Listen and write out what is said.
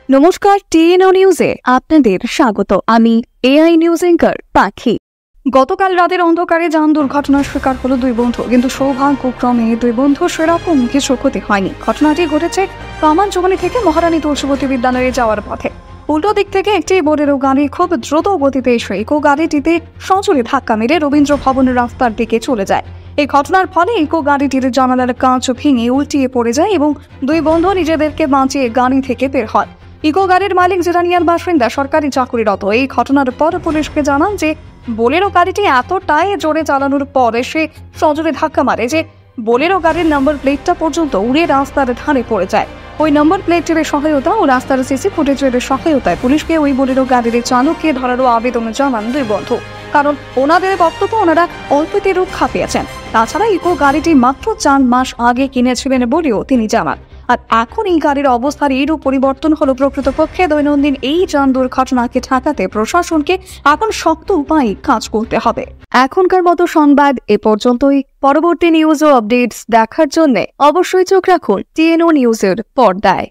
নমস্কার, টিএনও নিউজে আপনাদের স্বাগত। আমি এআই নিউজ অ্যাঙ্কার পাখি। গতকাল রাতের অন্ধকারে যান দুর্ঘটনার শিকার হলো দুই বন্ধু, কিন্তু সৌভাগ্যক্রমে দুই বন্ধু সেরকম কিছু ক্ষতি হয়নি। ঘটনাটি ঘটেছে কামানজুমানি থেকে মহারানী তুলসীবতী বিদ্যালয়ে যাওয়ার পথে। উল্টো দিক থেকে একটি বোলেরো গাড়ি খুব দ্রুত গতিতে এসে ইকো গাড়িটিতে সজোরে ধাক্কা মেরে রবীন্দ্র ভবনের রাস্তার দিকে চলে যায়। এই ঘটনার ফলে ইকো গাড়িটির জানালার কাঁচ ভেঙে উল্টিয়ে পড়ে যায় এবং দুই বন্ধু নিজেদেরকে বাঁচিয়ে গাড়ি থেকে বের হয়। ইকো গাড়ির মালিক জিরানিয়ার বাসিন্দা, সরকারি চাকুরিরত। এই ঘটনার পর পুলিশকে জানান যে বোলেরো গাড়িটি এতটাই জোরে চালানোর পর সে সজোরে ধাক্কা মারে যে বোলেরো গাড়ির নম্বর প্লেটটা পর্যন্ত উড়ে রাস্তার ধারে পড়ে যায়। ওই নম্বর প্লেটের সহায়তা ও রাস্তার সিসি ফুটেজের সহায়তায় পুলিশকে ওই বোলেরো গাড়ির চালককে ধরারও আবেদন জানান দুই বন্ধু, কারণ ওনাদের বক্তব্য ওনারা অল্পতে রক্ষা পেয়েছেন। তাছাড়া ইকো গাড়িটি মাত্র 4 মাস আগে কিনেছিলেন বলেও তিনি জানান। আর এখন এই গাড়ির অবস্থার এরও পরিবর্তন হলো। প্রকৃতপক্ষে দৈনন্দিন এই যান দুর্ঘটনাকে ঠেকাতে প্রশাসনকে এখন শক্ত উপায়ে কাজ করতে হবে। এখনকার মতো সংবাদ এ পর্যন্তই। পরবর্তী নিউজ ও আপডেটস দেখার জন্য অবশ্যই চোখ রাখুন টিএনও নিউজের পর্দায়।